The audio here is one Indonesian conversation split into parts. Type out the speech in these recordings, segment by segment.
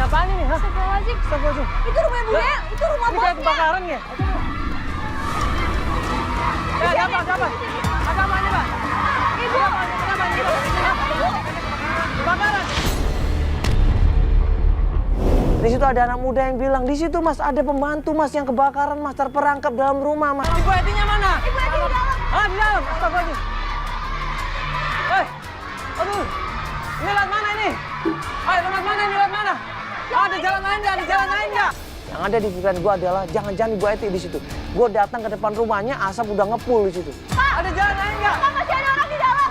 apaan ini? Hah? Astagfirullahaladzim. Astagfirullahaladzim. Itu rumah Bunda, itu rumah Ini kayak bosnya. kebakaran ya? Siapa? Ada apa ini, Pak? Ibu. Kenapa ini, Pak? Kebakaran. Di situ ada anak muda yang bilang, di situ Mas ada pembantu Mas yang kebakaran Mas, terperangkap dalam rumah Mas. Ibu Etinya mana? Ibu Eti di dalam. Ah, di dalam. Astagfirullahaladzim. Aduh. Ini lewat mana ini? Ayo, lewat mana ini? Lewat mana? Ada jalan lain nggak? Ada jalan lain nggak? Yang ada di pikiran gue adalah jangan-jangan Ibu Eti di situ. Gue datang ke depan rumahnya, asap udah ngepul di situ. Ada jalan lain nggak? Pak, masih ada orang di dalam.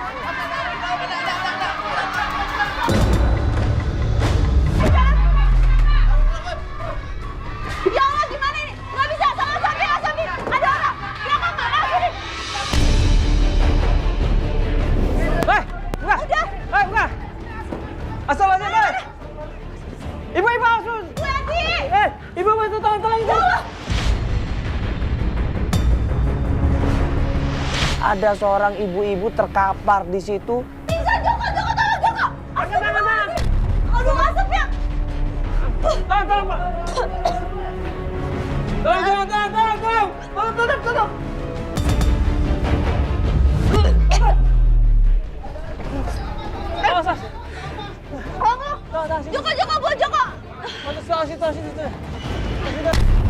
Ya Allah, gimana ini? Nggak bisa, sama Safi. Ada orang. Ya kan, mana sini? Enggak. Udah. Enggak. Astagfirullahaladzim. Ibu, asus. Bu Eti. Ibu, bantu tolong ibu. Ada seorang ibu-ibu terkapar di situ. Bisa, Joko, tolong, Joko. Tangan. Aduh, asap ya. Tolong, Pak. Tolong. Awas. Joko, Bu Joko. Situ.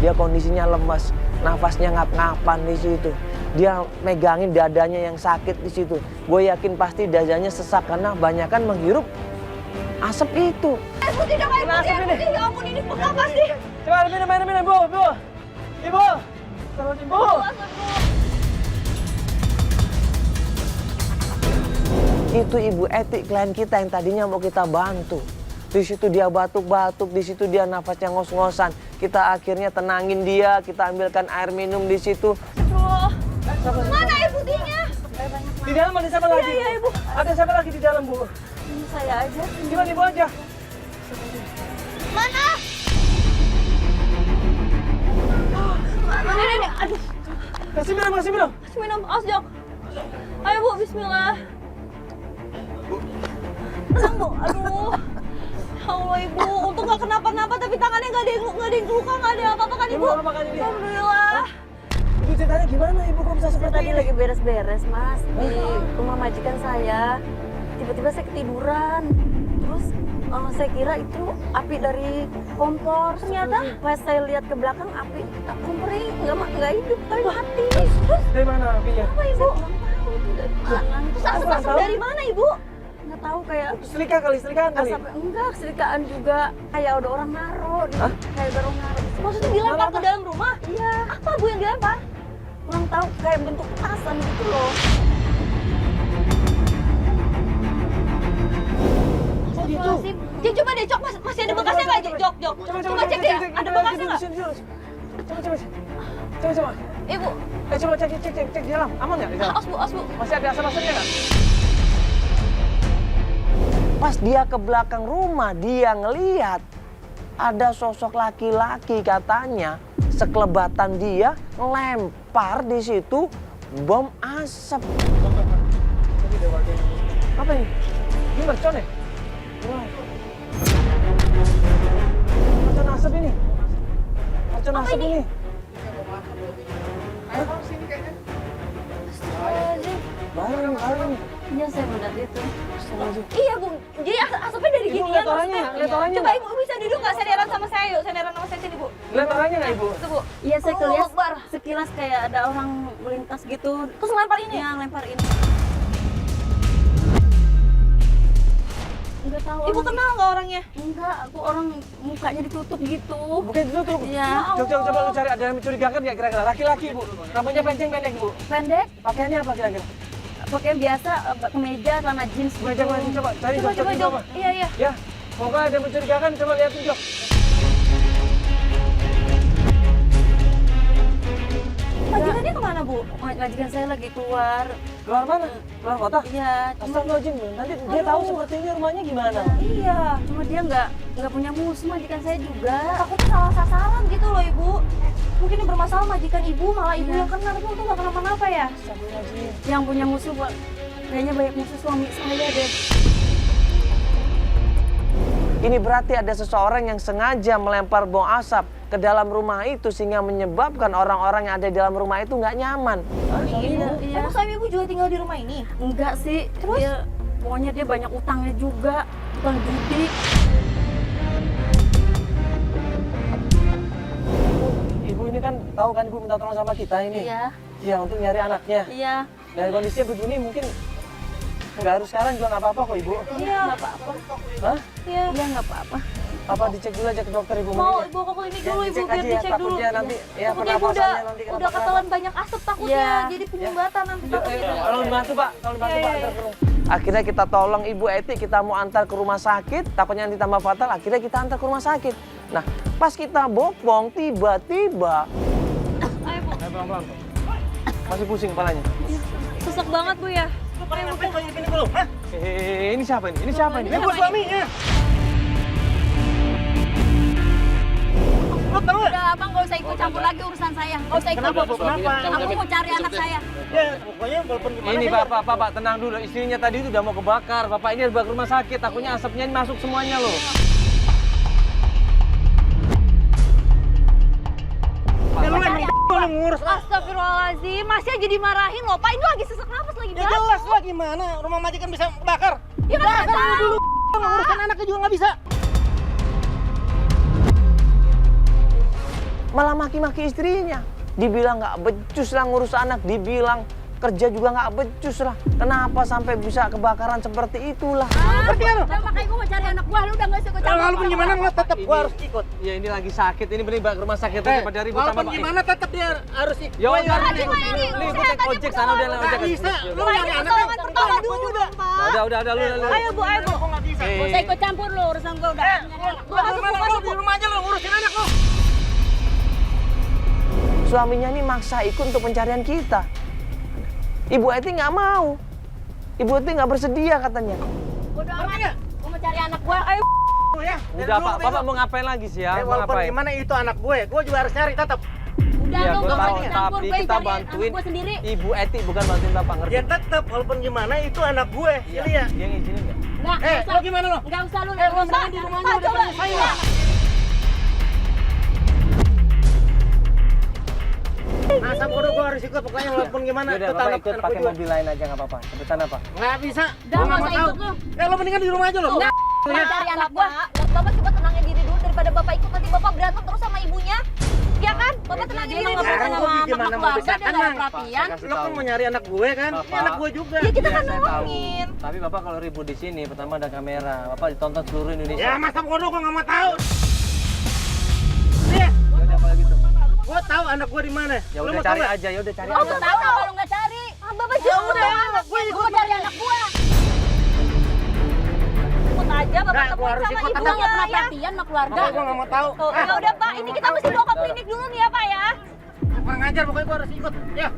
Dia kondisinya lemas, nafasnya ngap-ngapan di situ. Dia megangin dadanya yang sakit di situ. Gue yakin pasti dadanya sesak karena banyakan menghirup asap itu. Air putih dong, air putih. Ya ampun, ini pegal pasti. Coba minum, Bu. Ibu. Ibu. Itu Ibu Eti, klien kita yang tadinya mau kita bantu. Di situ dia batuk-batuk, di situ dia nafasnya ngos-ngosan. Kita akhirnya tenangin dia, kita ambilkan air minum di situ. Aduh. Mana air putihnya? Di dalam ada siapa lagi? Iya, Ibu. Ada siapa lagi di dalam, Bu? Ini saya aja. Gimana Ibu aja? Mana? Mana ini? Aduh. Kasih minum. Kasih minum, awas Jok. Ayo Bu, bismillah. Tenang Bu, aduh. Ya Allah Ibu, untung nggak kenapa-napa tapi tangannya nggak ada yang luka, nggak ada apa-apa kan Ibu? Ibu, apa kan ini? Alhamdulillah. Ibu ceritanya gimana Ibu kok bisa Saya seperti tadi ini? lagi beres-beres Mas di rumah majikan saya. Tiba-tiba saya ketiduran. Terus saya kira itu api dari kompor. Ternyata pas saya lihat ke belakang api kompornya nggak hidup tapi mati. Terus Dari mana apinya? apa Ibu? Dari mana? Terus asap dari mana Ibu? Nggak tahu kayak Selikaan kali. asap enggak keselikaan juga kayak ada orang naruh di kayak ada orang naruh. Maksudnya dilempar ke dalam rumah? Iya, Apa Bu yang dilempar? kurang tahu kayak bentuk petasan gitu loh. Astagfirullahaladzim. Dia coba deh, Cok, masih ada bekasnya nggak, Jok? Coba cek deh, ada bekasnya nggak? Coba. Ibu, Coba cek di dalam. Aman nggak di dalam? awas Bu. Masih ada asap-asapnya nggak? Pas dia ke belakang rumah, dia ngeliat ada sosok laki-laki katanya sekelebatan dia ngelempar di situ bom asap. Apa ini? Ini mercon ya? Mercon asap ini. Mercon asap ini. Astagfirullahaladzim. Baru ini. Iya saya benar itu. Iya Bu, jadi asapnya dari Ibu, ginian lihat orangnya, maksudnya. lihat orangnya Coba Ibu bisa duduk nggak senderan sama saya yuk, senderan sama saya sini Bu. Lihat orangnya nggak Ibu? Tuh Bu. Iya saya Allahu kelihat Akbar. sekilas kayak ada orang melintas gitu. Terus lempar ini? Yang lempar ini. Enggak tahu. Ibu orang- kenal nggak orangnya? Enggak, aku orang mukanya ditutup gitu. Bukan ditutup. Iya. Coba lu cari ada yang mencurigakan nggak kira-kira? Laki-laki Bu. Rambutnya pendek Bu. Pendek, Pakaiannya apa kira-kira? pakai biasa kemeja, celana jeans gitu. Coba cari Coba Jok. Iya. Ya, pokoknya ada yang mencurigakan, coba lihatin Jok. Majikannya kemana Bu? Majikan saya lagi keluar. Keluar mana? Keluar kota? Iya, cuma Astagfirullahaladzim, nanti dia tahu seperti ini rumahnya gimana? Iya. cuma dia nggak punya musuh majikan saya juga. Aku tuh salah sasaran gitu loh Ibu. Mungkin yang bermasalah majikan Ibu, malah Ibu Iya. yang kena, tapi untung nggak kenapa-napa ya. Astagfirullahaladzim. Yang punya musuh kayaknya banyak musuh suami saya deh. Ini berarti ada seseorang yang sengaja melempar bom asap ke dalam rumah itu sehingga menyebabkan orang-orang yang ada di dalam rumah itu nggak nyaman. Iya. Emang suami ibu juga tinggal di rumah ini? Enggak sih. Terus? Pokoknya dia banyak utangnya juga. Utang judi. Ibu ini kan tahu kan ibu minta tolong sama kita ini. Iya. Iya, untuk nyari anaknya. Iya. Dan kondisinya begini mungkin nggak harus sekarang juga nggak apa-apa kok ibu. Iya. Nggak apa-apa. Hah? Iya. Iya nggak apa-apa. Apa dicek dulu aja ke dokter ibu? Mau mendingan? ibu ke klinik Ya, dulu, ibu dicek biar aja ya, dicek dulu. takutnya nanti ya Takutnya ibu pernapasannya nanti udah kenapa-kenapa. ketelan banyak asap takutnya, Iya. jadi penyumbatan nanti takutnya. Tolong dibantu Pak, tolong dibantu Iya, Pak. iya, antar ke rumah. Akhirnya kita tolong Ibu Eti, kita mau antar ke rumah sakit, takutnya nanti tambah fatal, akhirnya kita antar ke rumah sakit. Nah, pas kita bopong, tiba-tiba... Ayo bu, Ayo pelan-pelan, Pak. Masih pusing kepalanya. sesak banget bu ya. Ini siapa ini? Ini siapa ini? Ibu suaminya. Udah abang nggak usah ikut campur lagi urusan saya. Nggak usah ikut. Kenapa? Aku mau cari anak saya. Ya, pokoknya walaupun gimana Ini saya- Bapak, tenang dulu. Istrinya tadi itu udah mau kebakar. Bapak ini harus bawa ke rumah sakit, takutnya asapnya ini masuk semuanya loh. Ya lu yang ngurus lah. Astagfirullahaladzim, masih aja dimarahin loh. Pak, ini lagi sesak nafas lagi Ya batuk. jelas lah gimana, rumah majikan bisa kebakar. Ya kan nggak tahu. Dulu ngurusin anaknya juga nggak bisa. Malah maki-maki istrinya. Dibilang nggak becus lah ngurus anak, dibilang kerja juga nggak becus lah. Kenapa sampai bisa kebakaran seperti itulah? Ngerti kan lu? Udah makanya gue mau cari anak gua, lu udah nggak usah ikut campur. Walaupun gimana lu tetap gua harus ikut. Ya ini lagi sakit, ini bener bawa ke rumah sakit aja pada ribut sama Walaupun Pak. gimana tetap dia harus ikut. Ya udah, Gimana nih, ini? nih, gue naik ojek sana udah naik ojek. Nggak bisa, lu Pak, nyari ini anaknya. pertolongan pertama dulu juga. dong, Pak. Udah, lu. Ayo bu, ayo bu. Kok nggak bisa? Nggak usah ikut campur lu urusan gua udah. Gua masuk di rumah aja lu ngurusin anak lu. Suaminya ini maksa ikut untuk pencarian kita. Ibu Eti nggak mau. Ibu Eti nggak bersedia katanya. Bodoh amat. Gua mau cari anak gua. Ayo. Ya, Udah Pak, Bapak mau ngapain lagi sih ya? Mau walaupun ngapain? gimana itu anak gue juga harus cari tetap. Udah Iya, lu gue nggak usah tahu, ikut campur. tapi Gue kita cari bantuin anak gua sendiri. Ibu Eti, bukan bantuin Bapak, ngerti? Ya tetap walaupun gimana itu anak gue. Iya, Iya. dia ngizinin nggak? Nggak usah. Lo gimana lo? Nggak usah lu. Lu Nggak usah. mendingan di rumahnya Pak, udah coba. selesai Iya. lah. Asam kudu gue harus ikut pokoknya walaupun gimana. Yaudah, itu Bapak anak- ikut anak pakai gue juga. mobil lain aja nggak apa-apa. Cepetan apa? Nggak bisa. Udah, Gua nggak mau usah tahu. ikut lu. Lo mendingan di rumah aja lo. Enggak. Mau cari anak gua. Bapak coba tenangin diri dulu daripada Bapak ikut nanti Bapak berantem terus sama ibunya. Ya kan? Bapak tenangin Dia diri mah dulu. nggak Sekarang pernah gua sama gimana anak mau keluarga, bisa dia nggak ada tenang, perhatian. Kasih Lo kan tahu. mau nyari anak gue kan? Ini Bapak. anak gue juga. Ya kita Iya, kan saya tahu. nolongin. Tapi Bapak kalau ribut di sini, pertama ada kamera. Bapak ditonton seluruh Indonesia. Ya masa bodoh gue nggak mau tahu. Nih, Yaudah kalau gitu. gue tahu anak gue di mana. Ya Lu udah mau cari tahu nggak? aja, ya udah cari Gua aja. mau tahu kalau lu nggak cari. Bapak Ya jangan udah, anak gue Gua mau cari anak gua. ikut aja Bapak Nggak, gua temuin harus sama ikut, Gua ibunya nggak pernah ya. perhatian sama keluarga. Pokoknya gue nggak mau tahu. Tuh, ya udah Pak, ini kita mesti bawa ke klinik dulu nih ya Pak ya. Kurang ajar pokoknya gue harus ikut. Ya,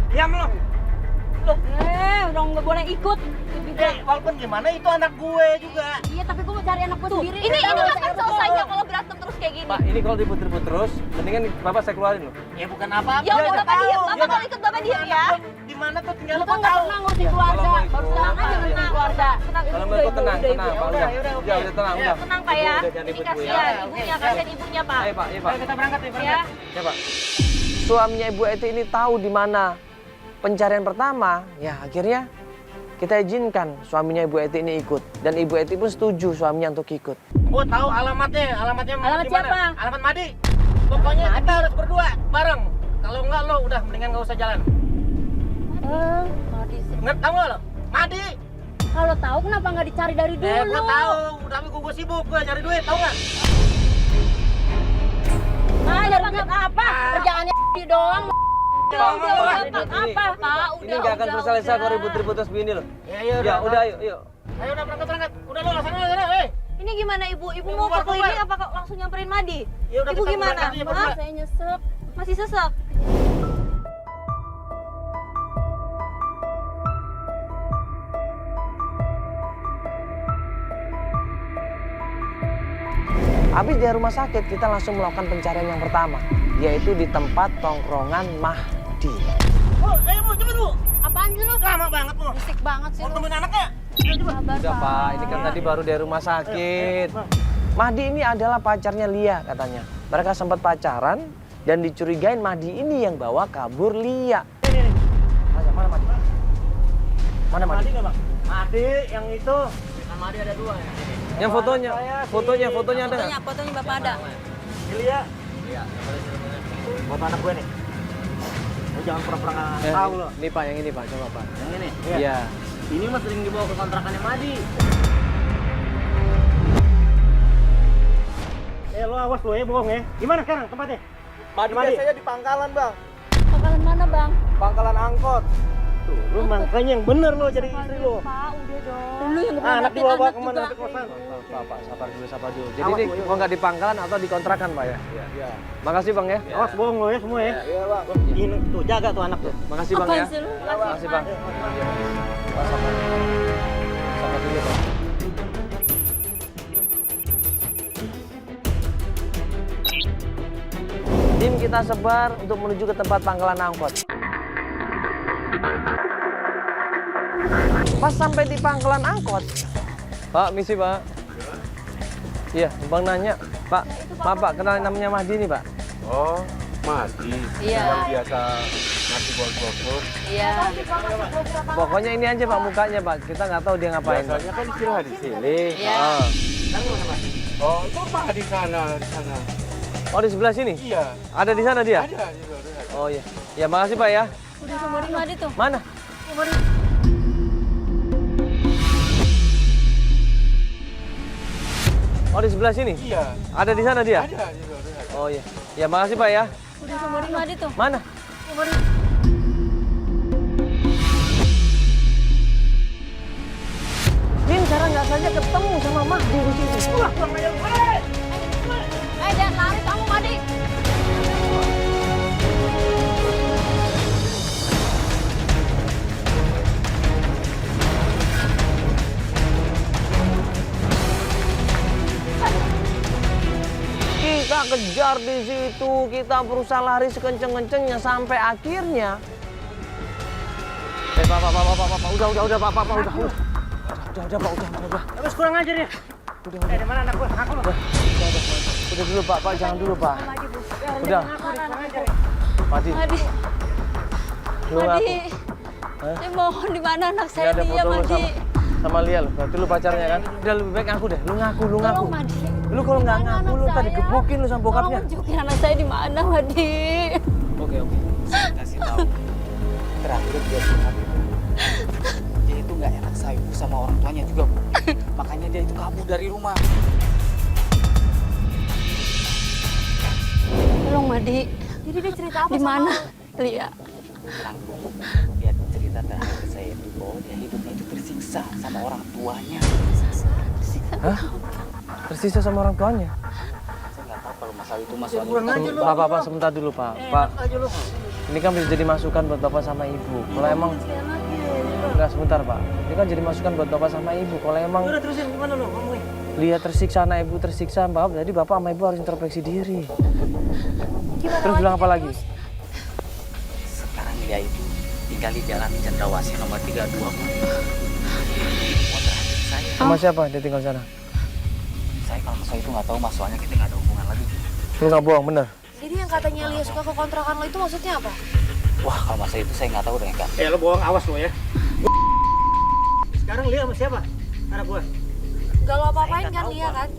diam lo. Udah nggak boleh ikut. Walaupun gimana itu anak gue juga. Iya, tapi gua mau cari anak gua Tuh, sendiri. ini akan selesainya kalau berantem terus kayak gini. Pak, ini kalau ribut-ribut terus, mendingan Bapak saya keluarin loh. Ya bukan apa-apa. Ya udah udah Bapak tahu. diam, Bapak Ya, kalau ikut Bapak diam ya. Di mana tuh tinggal Lu gue kan nggak tahu. pernah ngurusin keluarga. Kalau mau Baru ikut, sekarang aja Tenang, ngurusin tenang, keluarga. tenang, Kalau ibu, mau ikut tenang, udah, tenang, ibu. Pak. udah, Udah, udah, udah, oke. tenang, Ya. udah. Tenang Pak ya. Udah, jangan Ini ribut, Bu, ya. kasihan Oke, ibunya, oke. kasihan ibunya Pak. Ayo Pak, ayo Pak. Ayo kita berangkat nih, Ya. berangkat. Ya Pak. Suaminya Ibu Eti ini tahu di mana pencarian pertama, ya akhirnya kita izinkan suaminya Ibu Eti ini ikut. Dan Ibu Eti pun setuju suaminya untuk ikut. Gue tahu alamatnya. Alamatnya Alamat di mana? siapa? Alamat Madi. Pokoknya kita harus berdua bareng. Kalau enggak lo udah mendingan nggak usah jalan. Ngerti tahu nggak lo? Madi. Kalau tahu kenapa nggak dicari dari dulu? Gue tahu. Tapi gue sibuk. Gue cari duit. Tahu nggak? Ah, nyari duit apa? Kerjaannya doang. Pak, Apa? Pak, ini nggak akan selesai kalau ribut-ribut terus begini loh. Ya udah, ayo, yuk. Ayo udah berangkat. Udah lo sana. Ini gimana Ibu? Ibu Ibu mau ke baru keluar. klinik apa langsung nyamperin Madi? Ya udah Ibu kita gimana? berangkat aja, Hah? berdua. Saya nyesek. Masih sesak? Habis dari rumah sakit, kita langsung melakukan pencarian yang pertama, yaitu di tempat tongkrongan Mahdi. Bu, ayo bu, cepet bu. Apaan sih lu? Lama banget bu. Berisik banget sih Mau lu. temuin anaknya? Udah Pak, ini kan tadi baru dari rumah sakit. Mahdi ini adalah pacarnya Lia katanya. Mereka sempat pacaran dan dicurigain Mahdi ini yang bawa kabur Lia. Mana Mahdi? Mana Mahdi? Mahdi yang itu. Mahdi ada 2 ya. Yang fotonya ada nggak? Fotonya Bapak ada. Iya. Iya. Foto anak gue nih. Lu jangan pura-pura nggak tahu lo. Ini Pak, yang ini Pak, coba Pak. Yang ini. Iya. Ini mah sering dibawa ke kontrakannya Mahdi. Lo awas lo ya, bohong ya. Gimana sekarang tempatnya? Mahdi biasanya di pangkalan, Bang. Pangkalan mana, Bang? Pangkalan angkot. Tuh, lu makanya yang bener lo jadi istri lo. Pak, udah dong. Lu yang Anak dibawa anak kemana juga. ke kosan? Pak, sabar dulu. Jadi Awas, ini Bu, ya. mau nggak di pangkalan atau di kontrakan Pak ya? Iya. Makasih Bang ya. Awas bohong lo ya semua ya. Iya, Bang. Ini tuh jaga tuh anak tuh. Makasih Bang Apaan ya. sih lu? Makasih Bang. Pak, sabar. Sabar dulu Bang. Tim kita sebar untuk menuju ke tempat pangkalan angkot. Pas sampai di pangkalan angkot, Pak, misi Pak. Iya, Bang nanya, Pak, maaf Pak, kenalin namanya Mahdi nih Pak. Oh, Mahdi. Iya. Yang biasa ngasih bos-bos. Iya. Pokoknya ini aja Pak mukanya Pak, kita nggak tahu dia ngapain. Pak. Biasanya kan istirahat di sini. Iya. Oh, itu Pak di sana, di sana. Oh di sebelah sini? Iya. Ada di sana dia? Ada, di luar. Oh iya. Ya makasih Pak ya. Udah kemarin Mahdi tuh. Mana? Oh di sebelah sini? Iya. Ada di sana dia? Ada, di luar. Oh iya. Ya makasih Pak ya. Udah kemarin Mahdi tuh. Mana? Min, cara nggak saja ketemu sama Mahdi di sini. Wah, Jangan lari kamu, Mahdi. kita kejar di situ, kita berusaha lari sekenceng-kencengnya sampai akhirnya. Pak, udah, Pak, udah. Terus kurang ajar ya. Di mana anak gue? Aku lo. Udah dulu Pak, jangan dulu Pak. Udah. Mahdi, Mahdi. lu ngaku. Mahdi. Hah? Saya mohon di mana anak Ini saya ada dia, foto lu Mahdi. sama Lia lu. Berarti lu pacarnya kan? Udah lebih baik ngaku deh. Lu ngaku. Tolong, Mahdi. Lu kalau nggak Di mana ngaku anak lu tadi saya? gebukin lu sama bokapnya. Tolong tunjukin anak saya di mana, Mahdi. Oke. Kasih tahu. Terakhir dia bilang dia itu nggak enak sayang sama orang tuanya juga, Bu. Makanya dia itu kabur dari rumah. Tolong, Mahdi. Jadi dia cerita apa Di mana? Lia. Bilang, Bu, dia cerita terakhir ke saya itu bahwa dia hidupnya itu tersiksa sama orang tuanya. Hah? Tersisa sama orang tuanya? Saya nggak tahu kalau masalah itu masalah Pak, sebentar dulu Pak. Pak, ini kan bisa jadi masukan buat Bapak sama Ibu. Kalau emang enggak sebentar Pak. Ini kan jadi masukan buat Bapak sama Ibu. Kalau emang Udah terusin gimana lo ngomongin? lihat tersiksa, anak Ibu tersiksa, Bapak, jadi Bapak sama Ibu harus introspeksi diri. Terus bilang apa lagi? sekarang dia itu tinggal di Jalan Cendrawasih nomor 32, Pak. Kontrak saya. Sama siapa dia tinggal sana? Saya kalau masalah itu nggak tahu, Mas. Soalnya kita nggak ada hubungan lagi. Lu nggak bohong, bener? Jadi yang katanya Lia suka ke kontrakan lo itu maksudnya apa? Wah, kalau masalah itu saya nggak tahu deh, Kak. Lo bohong, awas lo ya. Sekarang Lia sama siapa? Anak gue. Gak lo apa-apain kan Lia kan?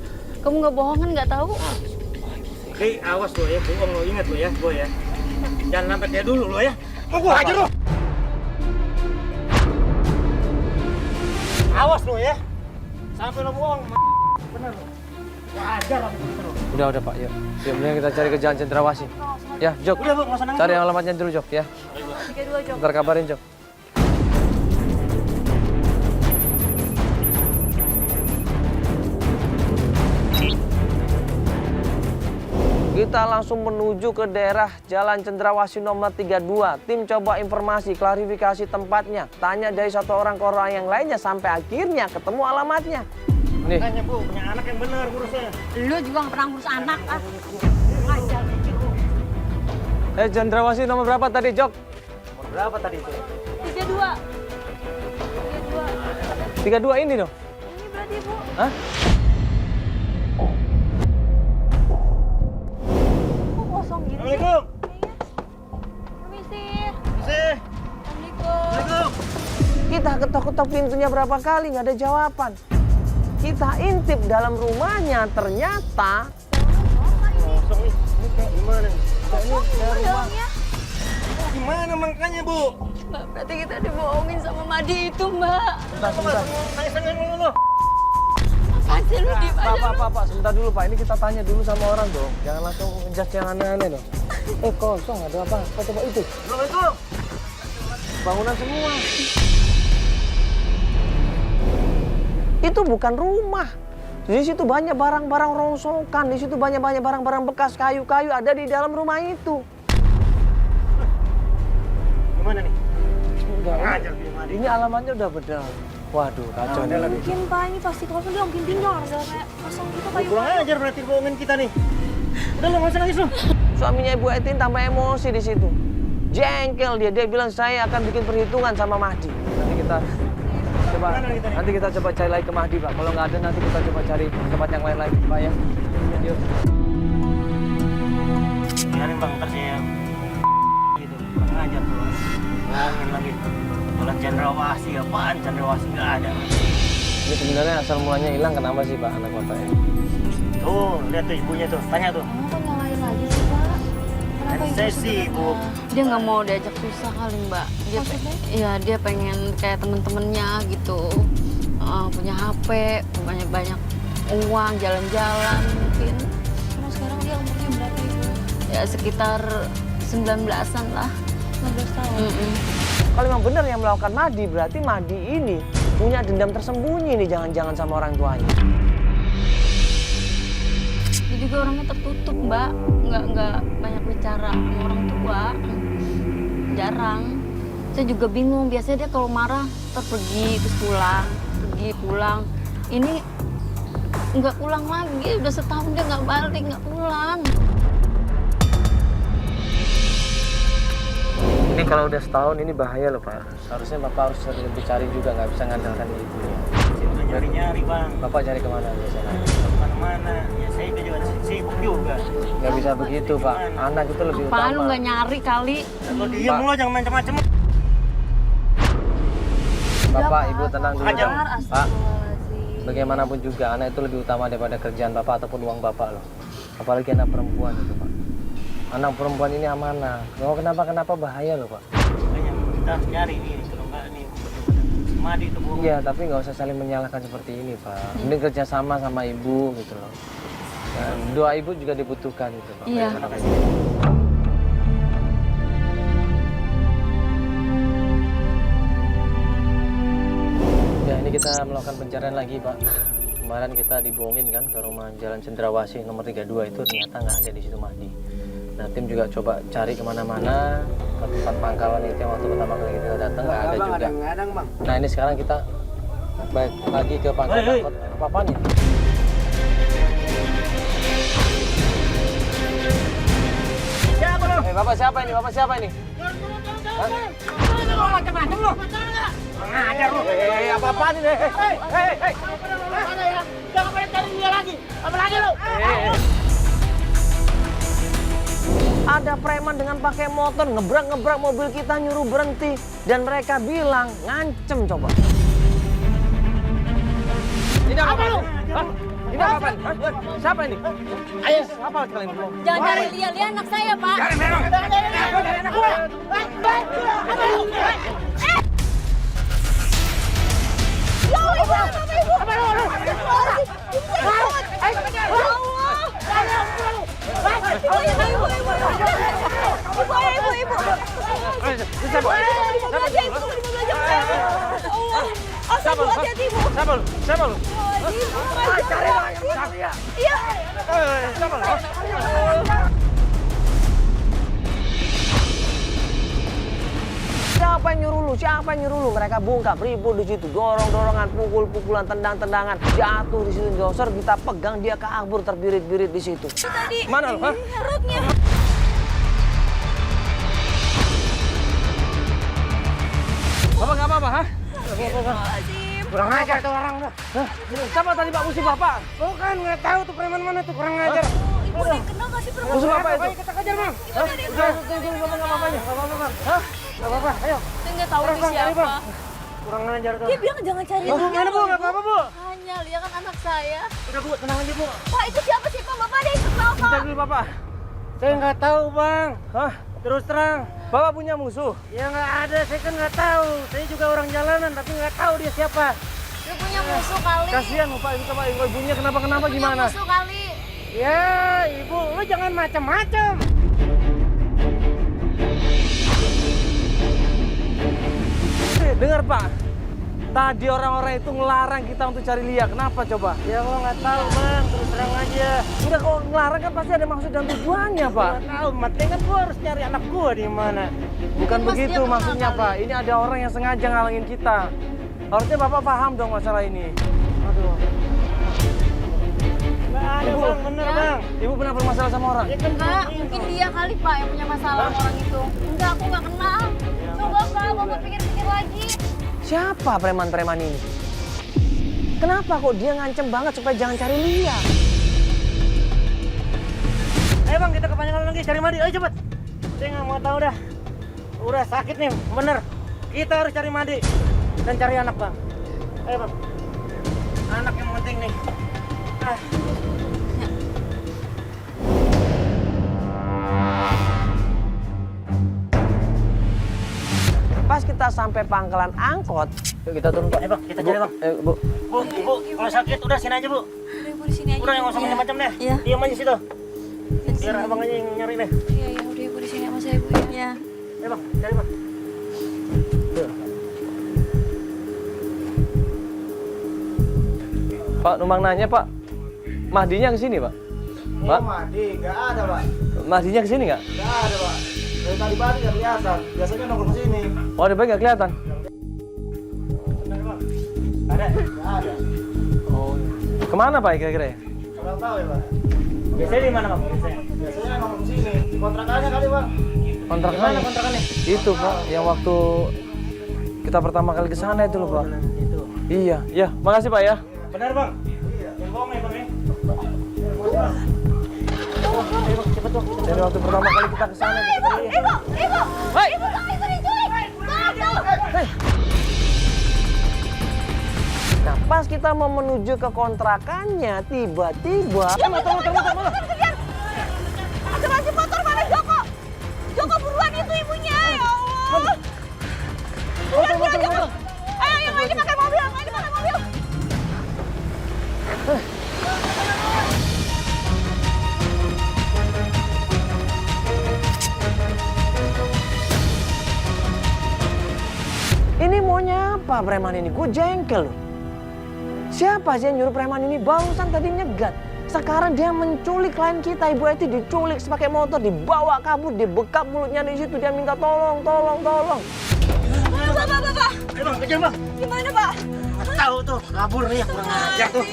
Kamu nggak bohong kan? Nggak tahu? Li, awas lo ya, bohong lo, ingat lo ya, gue ya. Jangan sampai kayak dulu lo ya. Mau gue hajar lo. Awas lo ya. Sampai lo bohong, bener lo. Gue hajar lo. Udah Pak, yuk. Yuk, mending kita cari ke Jalan Cendrawasih. Ya, Jok. Udah Bu, nggak usah nangis. Cari alamatnya dulu, Jok, ya. 32 Jok. Ntar kabarin, Jok. Kita langsung menuju ke daerah Jalan Cendrawasih nomor 32. Tim coba informasi, klarifikasi tempatnya. Tanya dari satu orang ke orang yang lainnya sampai akhirnya ketemu alamatnya. Nih, Tanya Bu, punya anak yang bener ngurusnya. Lu juga nggak pernah ngurus anak, ah. Cendrawasih nomor berapa tadi, Jok? Berapa tadi itu? 32. 32. 32 ini dong. Ini berarti Bu. Hah? Kok kosong gini sih? Assalamualaikum. Permisi. Sih. Assalamualaikum. Kita ketok-ketok pintunya berapa kali nggak ada jawaban. Kita intip dalam rumahnya, ternyata Kosong nih. Ini kayak gimana nih? Kosong Bu dalamnya. Gimana makanya, Bu? Mbak, berarti kita dibohongin sama Madi itu, Mbak. sebentar. Nangis dulu. Apaan sih lu diem aja lu? Pak, sebentar dulu Pak. Ini kita tanya dulu sama orang dong. Jangan langsung ngejudge yang aneh-aneh dong. Kosong, ada apa? Coba itu. Assalamualaikum. Bangunan semua. Itu bukan rumah. Di situ banyak barang-barang rongsokan. Di situ banyak barang-barang bekas, kayu-kayu ada di dalam rumah itu. Gimana nih? Enggak. Ngajar dia Madi. Ini alamatnya udah benar. Waduh, kacau nih. Mungkin Pak, ini pasti kosong. Dia mungkin tinggal kayak kosong gitu kayu. Kurang ajar berarti bohongin kita nih. Udah lo nggak usah nangis lo. Suaminya Ibu Etin tambah emosi di situ. Jengkel dia bilang saya akan bikin perhitungan sama Mahdi. Nanti kita coba cari lagi ke Mahdi, Pak. Kalau nggak ada nanti kita coba cari tempat yang lain lagi, Pak ya. Yuk. Biarin bang, ntar saya gitu. Kurang ajar tuh. Bohongin lagi. Bulan cendrawasih apaan? Cendrawasih nggak ada. Ini sebenarnya asal mulanya hilang kenapa sih Pak anak Bapak ini? Tuh, lihat tuh ibunya tuh. Tanya tuh. Kenapa nyalain lagi sih, Pak? Kenapa Kan saya sibuk. Dia nggak mau diajak susah kali Mbak. Dia pengen kayak temen-temennya gitu. Punya HP, banyak uang, jalan-jalan mungkin. Terus sekarang dia umurnya berapa, Ibu? Ya sekitar 19-an lah. 15 tahun. Kalau memang benar yang melakukan Mahdi, berarti Mahdi ini punya dendam tersembunyi nih jangan-jangan sama orang tuanya. Dia juga orangnya tertutup Mbak. Nggak banyak bicara sama orang tua. Jarang. Saya juga bingung. Biasanya dia kalau marah pergi terus pulang. Pergi pulang. Ini nggak pulang lagi. Udah setahun dia nggak balik, nggak pulang. Ini kalau udah setahun ini bahaya loh Pak. Seharusnya Bapak harus lebih cari juga, nggak bisa ngandalkan ibunya. Saya udah nyari-nyari bang. Bapak cari kemana biasanya? Kemana-mana. Ya saya juga sibuk juga. Nggak bisa begitu Pak. Anak itu lebih utama. Apaan lu nggak nyari kali? Kalau diem lo jangan macam-macam. Bapak, Ibu tenang dulu. Ajar. Pak, bagaimanapun juga anak itu lebih utama daripada kerjaan Bapak ataupun uang Bapak loh. Apalagi anak perempuan itu Pak. Anak perempuan ini amanah. Kalau kenapa bahaya loh Pak. Makanya kita harus nyari nih. Kalau nggak nih Madi itu bohong. Iya, tapi nggak usah saling menyalahkan seperti ini Pak. Mending kerja sama Ibu gitu loh. Dan doa Ibu juga dibutuhkan gitu Pak. Iya. Ya ini kita melakukan pencarian lagi Pak. Kemarin kita dibohongin kan ke rumah Jalan Cendrawasih nomor 32 itu ternyata nggak ada di situ Mahdi. Nah tim juga coba cari kemana-mana ke tempat pangkalan itu yang waktu pertama kali kita datang nggak ada juga. Nah ini sekarang kita balik lagi ke pangkalan apa nih? Siapa lo? Bapak siapa ini? Bapak siapa ini? Lo macam-macam lo. Ngajar lo. Apa-apaan ini? Jangan pada cari dia lagi. Apa lagi lo? Ada preman dengan pakai motor ngebrak mobil kita nyuruh berhenti dan mereka bilang ngancem coba. Ini apa lu? Ini apa? Siapa ini? Ayo, siapa kalian? Jangan cari Lia anak saya, Pak. Siapa lu? Siapa yang nyuruh lu? Siapa yang nyuruh lu? Mereka bungkam, ribut di situ, dorong-dorongan, pukul-pukulan, tendang-tendangan, jatuh di situ doser, kita pegang dia kabur terbirit-birit di situ. Tadi Mana lu? Hah? perutnya. Bapak nggak apa-apa, hah? Astagfirullahaladzim. Kurang ajar tuh orang dah. Hah? Siapa tadi Pak musuh Bapak? Bukan, nggak tahu tuh preman mana tuh, kurang ajar. Ibu ada yang kena nggak sih perempuan? Musuh Bapak itu? Ayo kita kejar, Bang. Hah? Udah, Bapak nggak apa-apanya. Nggak apa-apa, Bang. Hah? Nggak apa-apa, ayo. Saya nggak tahu Bang, ini Bang, cari, siapa. Bang. Kurang ajar tuh. Dia bilang jangan cari Bu, dia. mana Bu? Nggak apa-apa, Bu. Hanya dia kan anak saya. Udah Bu, tenang aja Bu. Pak itu siapa sih Pak? Bapak ada ikut sama Bentar Pak. dulu Bapak. Saya nggak tahu, Bang. Hah? Terus terang. Bapak punya musuh? Ya nggak ada, saya kan nggak tahu. Saya juga orang jalanan, tapi nggak tahu dia siapa. Dia punya musuh kali. Kasihan Bapak, itu Pak, ibunya kenapa-kenapa Punya gimana? musuh kali. Ya, Ibu, lu jangan macam-macam. Dengar Pak, tadi orang-orang itu ngelarang kita untuk cari Lia. Kenapa coba? Ya gua nggak tahu, Bang. Terus terang aja. Enggak, kalau ngelarang kan pasti ada maksud dan tujuannya Pak. Nggak tahu, penting kan gua harus cari anak gua di mana. Bukan Mas, dia begitu kenal maksudnya kali. Pak. Ini ada orang yang sengaja ngalangin kita. Harusnya Bapak paham dong masalah ini. Aduh. Nggak ada, Ibu. Bang. Bener, Ya. Bang. Ibu pernah bermasalah sama orang? Ya kan Enggak, gua- mungkin dia kali Pak yang punya masalah sama orang itu. Enggak, aku nggak kenal. Coba Pak, Bapak pikir-pikir lagi. Siapa preman-preman ini? Kenapa kok dia ngancem banget supaya jangan cari Lia? Ayo Bang, kita kepanjangan lagi cari Madi. Ayo cepet. Saya nggak mau tahu dah. Udah sakit nih, bener. Kita harus cari Madi dan cari anak Bang. Ayo Bang. Anak yang penting nih. Ah. Pas kita sampai pangkalan angkot, yuk kita turun Pak. Ayo Bang, kita cari Bang. Bu. Bu, Ibu, kalau sakit udah sini aja Bu. Udah Ibu di sini aja. Udah yang usah macam-macam deh. Iya. Diam aja situ. Biar abang aja yang nyari deh. Iya, iya, udah Ibu di sini sama saya, Bu ya. Iya. Ayo Bang, cari Bang. Pak, numpang nanya Pak, Mahdinya ke sini Pak? Pak? Mahdi, nggak ada Pak. Mahdinya ke sini nggak? Nggak ada Pak. Dari tadi pagi nggak kelihatan. Biasanya nongkrong sini. Oh, ada baik nggak kelihatan? Ada. Nggak ada. Oh. Kemana Pak kira-kira ya? Kurang tahu ya Pak. Biasanya di mana Bang? Biasanya. Biasanya nongkrong sini. Kontrakannya kali Pak. Kontraknya? Mana kontrakannya? Itu Pak, yang waktu kita pertama kali ke sana itu loh Pak. Itu. Iya, ya, makasih Pak ya. Benar Bang? Iya. Yang bohong ya Bang ya? Ayo Bang, cepet Bang. Dari waktu pertama kali kita ke sana. Ibu, Ibu, Ibu. Hei! Ibu jangan Ibu diculik. Tolong. Nah, pas kita mau menuju ke kontrakannya, tiba-tiba... Ya, motor. Kejar. Ada motor mana Joko? Joko buruan itu ibunya. Ya Allah. Motor. Ayo, yang ini pakai mobil, Ini maunya apa preman ini? Gue jengkel loh. Siapa sih yang nyuruh preman ini? Barusan tadi nyegat. Sekarang dia menculik klien kita. Ibu Eti diculik pakai motor, dibawa kabur, dibekap mulutnya di situ. Dia minta tolong. Bapak. Ayo Bang, kejar Bang. Gimana Pak? Tahu tuh, kabur nih, kurang ajar tuh.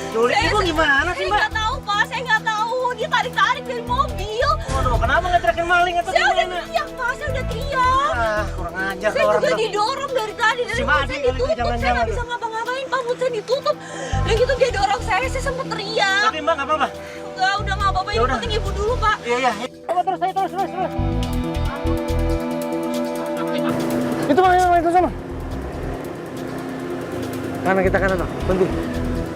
Culik Ibu gimana sih Saya Mbak? nggak tahu Pak, saya nggak tahu. Dia tarik dari mobil. Waduh, kenapa nggak teriakin maling atau Saya udah gimana? teriak Pak, saya udah teriak. Ah, kurang ajar Saya tuh orang juga tuh. didorong dari tadi, dari Si mulut Madi saya kali itu, ditutup, saya jangan-jangan. nggak bisa ngapa-ngapain, Pak, mulut saya ditutup. Dan gitu dia dorong saya sempat teriak. Tapi Mbak nggak apa-apa. Enggak, udah nggak apa-apa, yang Yaudah. penting ibu dulu, Pak. Iya. Coba terus. Itu Bang, itu sama. Kanan kita kanan Bang, berhenti.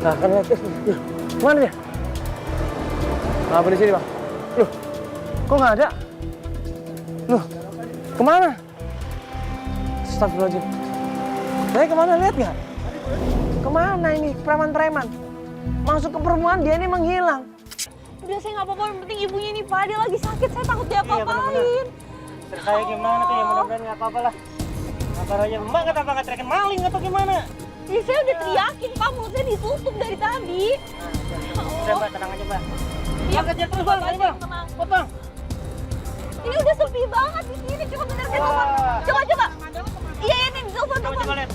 Nah, kanan kita. Yuk, kemana dia? Apa di sini Bang? Loh, kok nggak ada? Loh, kemana? Astagfirullahaladzim. Saya kemana, lihat nggak? Kemana ini preman-preman? Masuk ke perumahan, dia ini menghilang. Udah, saya nggak apa-apa, yang penting ibunya ini, Pak. Dia lagi sakit, saya takut dia benar-benar. apa-apain. Saya gimana tuh ya, mudah-mudahan nggak apa-apa lah. Ntar aja Mbak kenapa nggak teriakin maling atau gimana? Ya, saya udah teriakin, Pak, mulut saya ditutup dari tadi. Udah Mbak, tenang aja Mbak. Iya, Kejar terus Bang, ayo Bang. tenang. Cepet Bang. Ini udah sepi banget di sini. Coba bentar saya telepon. Wah. Coba. Iya, ini telepon. Coba lihat.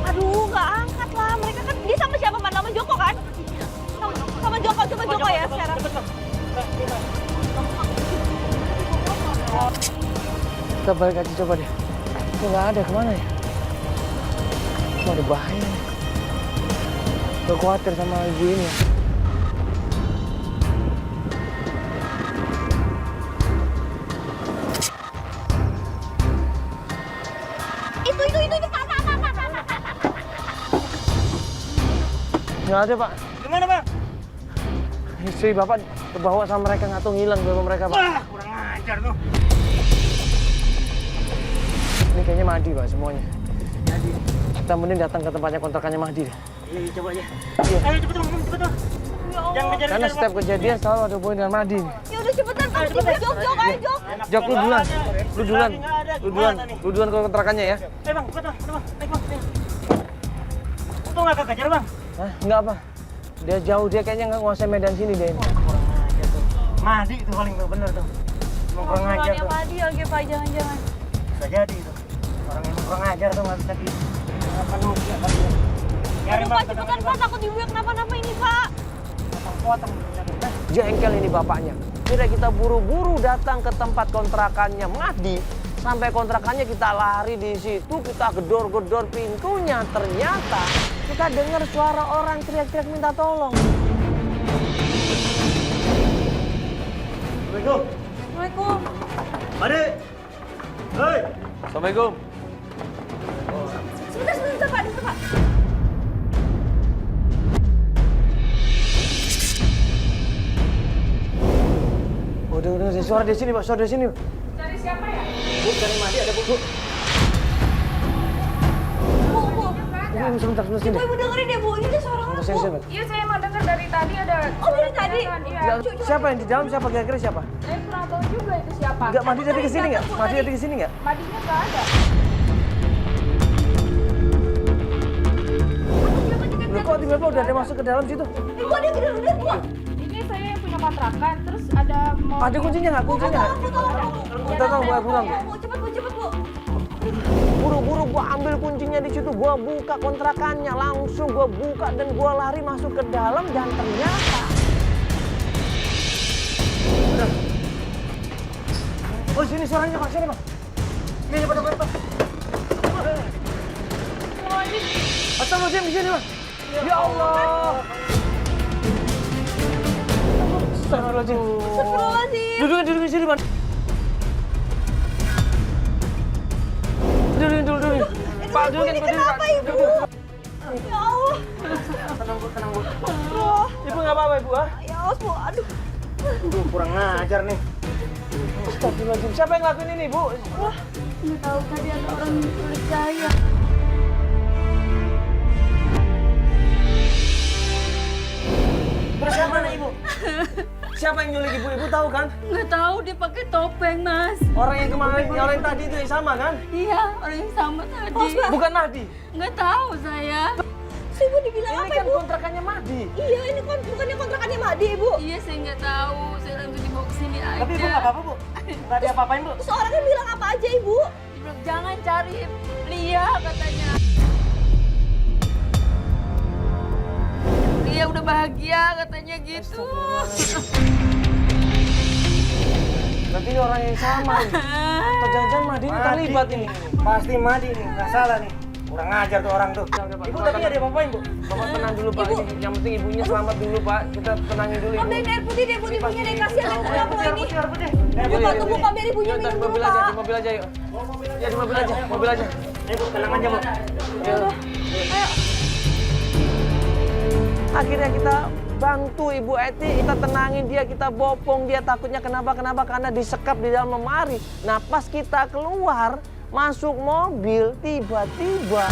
Aduh, nggak angkat lah. Mereka kan dia sama siapa? Nama Joko kan? Sama Joko. Coba Joko ya sekarang. Cepet Bang. Mbak, ini, Mbak. Kita balik aja coba deh. Kok nggak ada, kemana ya? Kok ada bahaya nih. Gue khawatir sama ibu ini ya. Itu, Pak. Nggak ada, Pak. Gimana, Bang? Istri Bapak terbawa sama mereka, nggak tahu ngilang sama mereka, Pak. Wah, kurang ajar tuh. Ini kayaknya Mahdi, Pak, semuanya. Kita mending datang ke tempatnya kontrakannya Mahdi deh. Iya, coba aja. Iya. Ayo cepet, Bang, cepet, Bang. Jangan ngejar-ngejar, Karena Bang. setiap kejadian selalu ada hubungan dengan Mahdi nih. Ya udah cepetan, Pak. Jok, ayo Jok. Jok, lu duluan. Nggak ada. Gimana nih? Lu duluan ke kontrakannya ya. Bang, cepet, Bang. Udah, Bang. Naik, Bang. Untung nggak kekejar, Bang. Hah? Enggak, apa? Dia jauh, dia kayaknya nggak nguasai medan sini deh. Kurang ajar tuh. Mahdi tuh paling bener tuh. Emang kurang ajar tuh. Mahdi lagi, Pak. Jangan. Bisa jadi tuh. Orang yang kurang ajar tuh nggak bisa di apa nusia kan dia. Aduh, Pak, cepetan, Pak. Takut ibu yang kenapa-napa ini, Pak. Potong. Jengkel ini bapaknya. Kira kita buru-buru datang ke tempat kontrakannya Mahdi. Sampai kontrakannya kita lari di situ, kita gedor-gedor pintunya. Ternyata kita dengar suara orang teriak-teriak minta tolong. Assalamualaikum. Assalamualaikum. Mahdi. Hei. Assalamualaikum. Sebentar, Pak. Pak. Udah, suara di sini, Pak. Suara di sini. Dari siapa ya? Bu, dari Mahdi ada Bu. Bu. Ibu, sebentar sini. Ibu dengerin deh, Bu. Ini tuh suara orang, Sini, Bu. sini. Iya, saya emang dengar dari tadi ada. Oh, dari tadi? Iya. Siapa yang di dalam? Siapa kira-kira siapa? Saya kurang tahu juga itu siapa. Enggak, Mahdi tadi ke sini enggak? Mahdi tadi ke sini enggak? Madinya nggak ada. Loh, kok tiba-tiba udah ada masuk ke dalam situ? Ibu ada ke dalam, Bu. Ini saya yang punya kontrakan, terus ada mau. Ada kuncinya nggak? Kuncinya nggak? Kita tahu, Bu. Bu, cepet, Bu. Buru-buru gua ambil kuncinya di situ, gua buka kontrakannya, langsung gua buka dan gua lari masuk ke dalam dan ternyata oh sini suaranya, Pak, sini, Pak. Ini Pak. Astagfirullahaladzim, di sini, Pak. Ya Allah. Astagfirullahaladzim. Duduk di sini, Pak. Duduk. Pak, duduk. Kenapa, Ibu? Ya Allah. Tenang, Bu. Ibu nggak apa-apa, Ibu, ah? Ya Allah, Bu. Aduh. Kurang ajar nih. Astagfirullahaladzim. Siapa yang ngelakuin ini, Bu? Nggak tahu, tadi ada orang menculik saya. Terus siapa nih, Ibu? Siapa yang nyulik Ibu? Ibu tahu kan? Nggak tahu, dia pakai topeng, Mas. Orang yang kemarin, orang yang tadi itu yang sama kan? Iya, orang yang sama tadi. Bukan Mahdi. Nggak tahu saya. Ibu dibilang Ini apa, kan Ibu? kontrakannya Mahdi. Iya, ini bukannya kontrakannya Mahdi, Ibu. Iya, saya nggak tahu. Saya langsung dibawa ke sini aja. Tapi Ibu nggak apa-apa, Bu. Nggak ada apa-apain, Bu. Terus orangnya bilang apa aja, Ibu? Dia bilang, jangan cari Lia, katanya. Lia udah bahagia, katanya gitu. Berarti ini orang yang sama nih. Atau jangan-jangan Mahdi ini terlibat ini. Pasti Mahdi nih, nggak salah nih. Kurang ajar tuh orang tuh. Ibu tapi nggak ada apa-apain, Bu. Bapak tenang dulu, Pak. Ini yang penting ibunya selamat dulu, Pak. Kita tenangin dulu, Ibu. Ambilin air putih deh, Bu. Ibunya deh, kasihan yang kenapa ini. Air putih. Bapak tunggu, Pak. Biar ibunya Yuk, minum di dulu, mobil aja, Pak. di mobil aja, yuk. Ya, di mobil aja. Ayo, Bu, tenang aja, Bu. Akhirnya kita bantu Ibu Eti, kita tenangin dia, kita bopong dia, takutnya kenapa karena disekap di dalam lemari. Nah, pas kita keluar, masuk mobil, tiba-tiba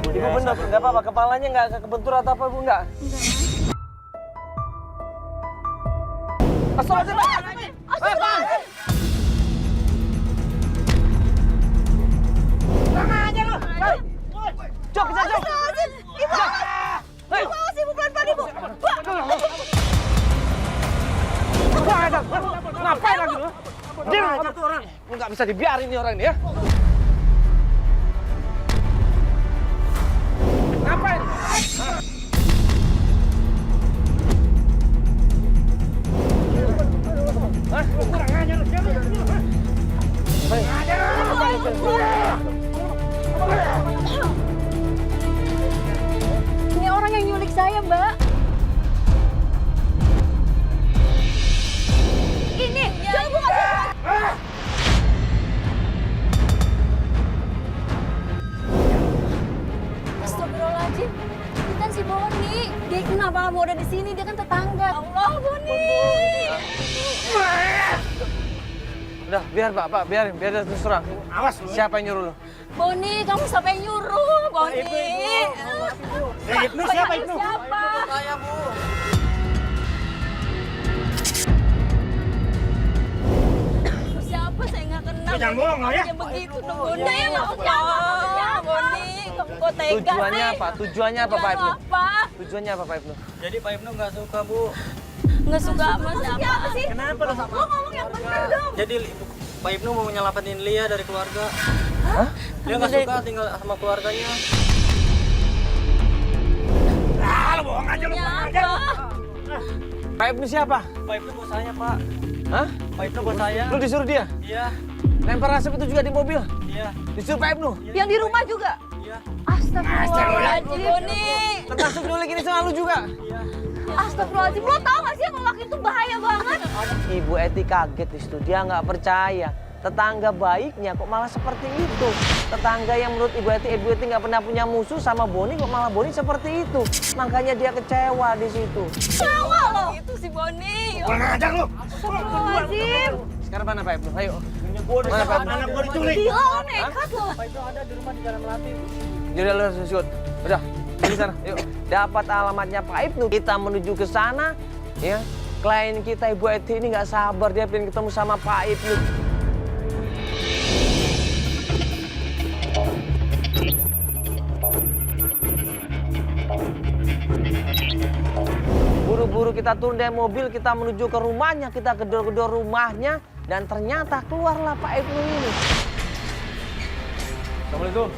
Ibu bener, nggak apa-apa, kepalanya nggak kebentur atau apa, Bu, nggak? Astagfirullahaladzim! Astagfirullahaladzim! Tenang aja lu. Hei. Jok, kejar, Jok! Ibu, Hei! awas, Ibu, pelan-pelan, Ibu. Ngapain lagi lu? Dia aja tuh orang. Nggak bisa dibiarin nih orang ini ya. Ngapain? Hah? Kurang ajar lu. Siapa? Ngapain? Astagfirullahaladzim. Ini kan si Boni. Dia kenapa mau ada di sini? Dia kan tetangga. Allah, Boni. Udah, biar Pak, biarin, biar dia terus terang. Awas lu. Siapa yang nyuruh lu? Boni, kamu siapa yang nyuruh? Boni. Ibnu siapa Ibnu? Siapa? Saya, Bu. Siapa? Saya nggak kenal. Jangan bohong lo ya. Ya begitu dong, Boni. Siapa? Boni, kamu kok tega Tujuannya sih? apa? Tujuannya apa, Pak Ibnu? Apa? Tujuannya apa, Pak Ibnu? Jadi Pak Ibnu nggak suka, Bu. Nggak suka sama siapa sih? Kenapa lu? Lo ngomong yang bener dong. Jadi Pak Ibnu mau nyelamatin Lia dari keluarga. Hah? Dia nggak suka tinggal sama keluarganya. Ah, lu bohong aja lu. Siapa? Pak Ibnu siapa? Pak Ibnu bos saya, Pak. Hah? Pak Ibnu bos saya. Lu disuruh dia? Iya, Lempar asap itu juga di mobil? iya, Disuruh Pak Ibnu? Yang di rumah juga? iya, Astagfirullahaladzim, Boni. Termasuk nyulik ini sama lu juga? iya. Astagfirullahaladzim, lo tau gak sih yang laki itu bahaya banget? Ibu Eti kaget di situ, dia nggak percaya. Tetangga baiknya kok malah seperti itu. Tetangga yang menurut Ibu Eti nggak pernah punya musuh sama Boni, kok malah Boni seperti itu. Makanya dia kecewa di situ. Kecewa lo? Itu si Boni. Kurang ajar lu. Astagfirullahaladzim. Sekarang mana Pak Ibnu? Ayo. Mana Pak Ibnu? Anak gua diculik. Gila lo nekat lo. Pak Ibnu ada di rumah di Jalan Melati. Jadi lu harus shoot. Udah, di sana. Yuk. Dapat alamatnya Pak Ibnu, kita menuju ke sana. Ya, klien kita Ibu Eti ini nggak sabar, dia pengen ketemu sama Pak Ibnu. Buru-buru kita turun dari mobil, kita menuju ke rumahnya, kita gedor-gedor rumahnya, dan ternyata keluarlah Pak Ibnu ini. Assalamualaikum.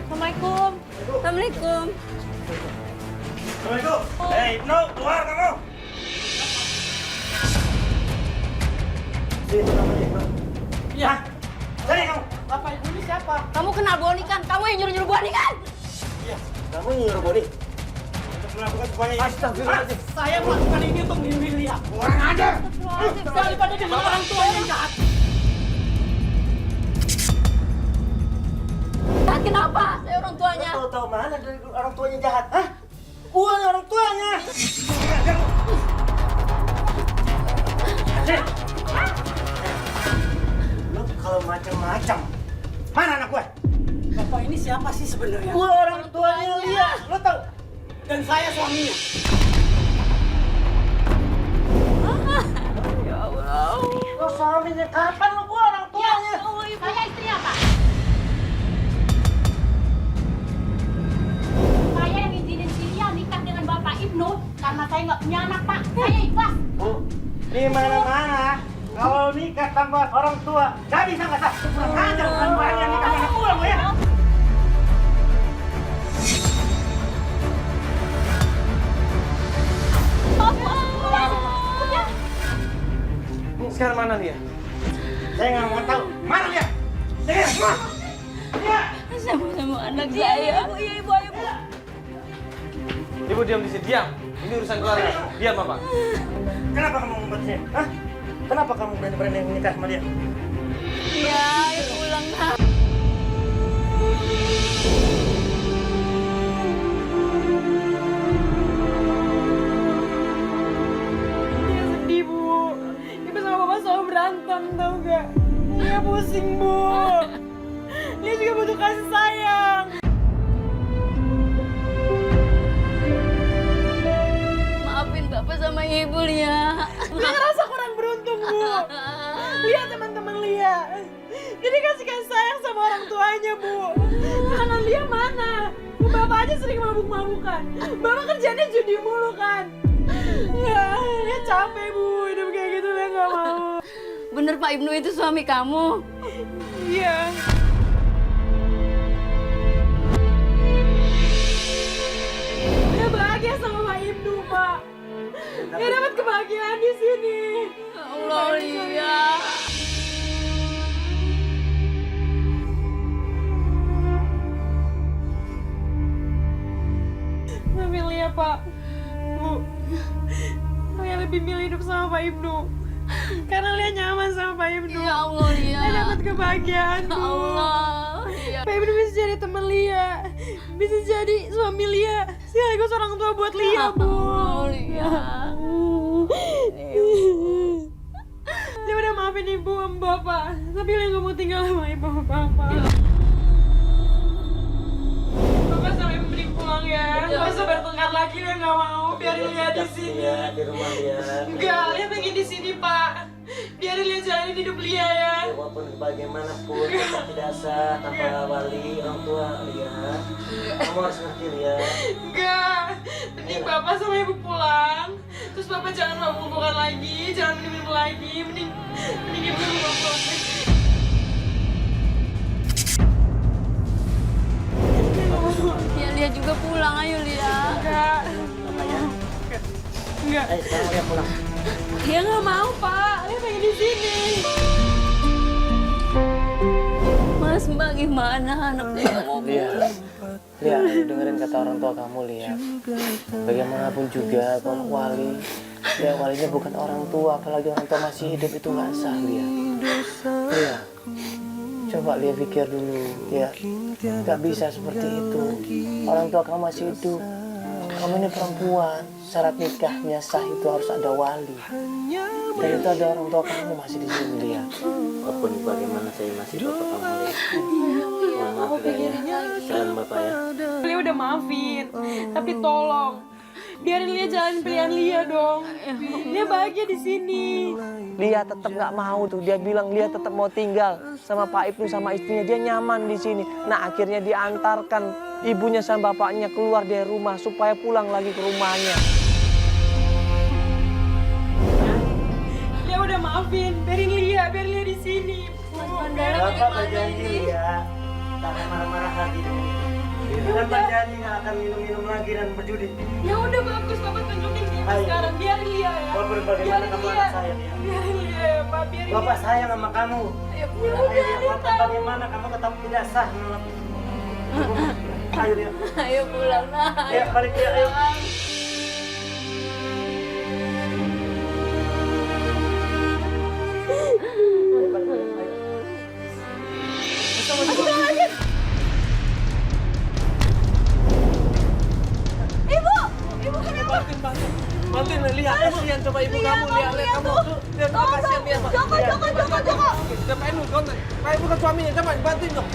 Assalamualaikum. Assalamualaikum. Assalamualaikum. Hei, Ibnu, keluar kamu. Itu namanya Ibnu. Iya. Sini kamu. Bapak Ibu ini siapa? Kamu kenal Boni kan? Kamu yang nyuruh-nyuruh Boni kan? Kamu nyuruh Boni untuk melakukan semuanya ini. Astagfirullahaladzim. Saya melakukan ini untuk melindungi Lia. Kurang ajar. Daripada dia sama orang tua yang jahat. Dan kenapa? Saya orang tuanya. Tahu mana dari orang tuanya jahat? Hah? Gua nih orang tuanya. Lu kalau macam-macam, mana anak gue? Bapak ini siapa sih sebenarnya? Gua orang tuanya Lia, lu tahu? Dan saya suaminya. Ya Allah. Lu suaminya kapan lu? Gua orang tuanya. Saya istri apa? Saya yang izinin Lia nikah dengan Bapak Ibnu karena saya nggak punya anak, Pak. Saya ikhlas. Bu, di mana-mana kalau nikah tanpa orang tua, gak bisa nggak sah. Kurang ajar bukan banyak nikah anak gua lu ya. Sekarang mana dia? Saya nggak mau tahu. Mana dia? Dia, dia. Sama anak saya. Ibu. Ibu diam di sini, diam. Ini urusan keluarga. Diam, Bapak. Kenapa kamu membuatnya? Hah? Kenapa kamu berani-berani menikah sama dia? Ya, itu ulang tahun. Dia sedih, Bu. Ibu sama Bapak selalu berantem, tau gak? Dia pusing, Bu. Dia juga butuh kasih sayang. Maafin Bapak sama Ibu, Lia. Dia ngerasa kurang beruntung, Bu. Lihat teman-teman Lia. Dia dikasih sayang sama orang tuanya, Bu. Sedangkan Lia mana? Bapak aja sering mabuk-mabukan. Bapak kerjanya judi mulu kan. Ya, dia capek, Bu. Hidup kayak gitu dia nggak mau. Bener Pak Ibnu itu suami kamu? Iya. Dia bahagia sama Pak Ibnu, Pak. Dia dapat kebahagiaan di sini. Ya Allah, Lia. Tapi Lia, Pak. Bu. Lia lebih milih hidup sama Pak Ibnu. Karena Lia nyaman sama Pak Ibnu. Ya Allah, Lia. Lia dapat kebahagiaan, Ya Bu. Allah. Lia. Pak Ibnu bisa jadi teman Lia. bisa jadi suami Lia sekaligus orang tua buat Lia, Bu. Lia. Lia udah maafin ibu sama bapak, tapi Lia gak mau tinggal sama ibu sama bapak. Bapak sampai mending pulang ya. Gak usah bertengkar lagi, Lia gak mau. Biarin Lia di sini. Di rumah Lia. Enggak, Lia pengen di sini, Pak. Biarin Lia jalanin hidup Lia ya. Walaupun bagaimanapun tetap tidak sah tanpa wali orang tua Lia. Kamu harus ngerti Lia. Enggak, mending bapak sama ibu pulang. Terus bapak jangan mabuk-mabukan lagi, jangan minum lagi. Mending ibu sama pulang. Ya Lia juga pulang, ayo Lia. Enggak. Enggak. Ayo sekarang Lia pulang. Dia nggak mau, Pak. Dia pengen di sini. Mas, Mbak gimana anaknya yang mau Lia, Lia, dengerin kata orang tua kamu Lia. Bagaimanapun juga kalau wali, ya walinya bukan orang tua, apalagi orang tua masih hidup itu nggak sah Lia. Lia, coba Lia pikir dulu, ya, nggak bisa seperti itu. Orang tua kamu masih hidup. Kamu ini perempuan, syarat nikahnya sah itu harus ada wali. Dan itu ada orang tua kamu masih di sini Lia. Walaupun bagaimana saya masih bapak kamu ya. Mohon maaf ya. Salam bapak ya. Lia udah maafin, tapi tolong biarin Lia jalan pilihan Lia dong. Lia bahagia di sini. Lia tetap nggak mau tuh. Dia bilang Lia tetap mau tinggal sama Pak Ibnu sama istrinya. Dia nyaman di sini. Nah akhirnya diantarkan ibunya sama bapaknya keluar dari rumah supaya pulang lagi ke rumahnya. Lia udah maafin, biarin Lia di sini. Bapak berjanji Lia, jangan marah-marah lagi dong. Dan berjanji nggak akan minum-minum lagi dan berjudi. Ya udah bagus, Bapak tunjukin dia Ayo. sekarang. Biarin Lia ya. Walaupun bagaimana kamu anak saya Lia. Biarin Lia ya, Pak. Biarin. Bapak sayang sama kamu. Ayo pulang, Ayo Lia, biarin walaupun tahu. bagaimana kamu tetap tidak sah. Ayo Lia. Ayo pulang, nah. Ayo balik Lia, ayo. Bantuin Lia, kasihan coba ibu kamu Lia, kamu tuh Lia, coba kasihan Lia. Joko. Pak Ibnu kan suaminya, coba bantuin dong.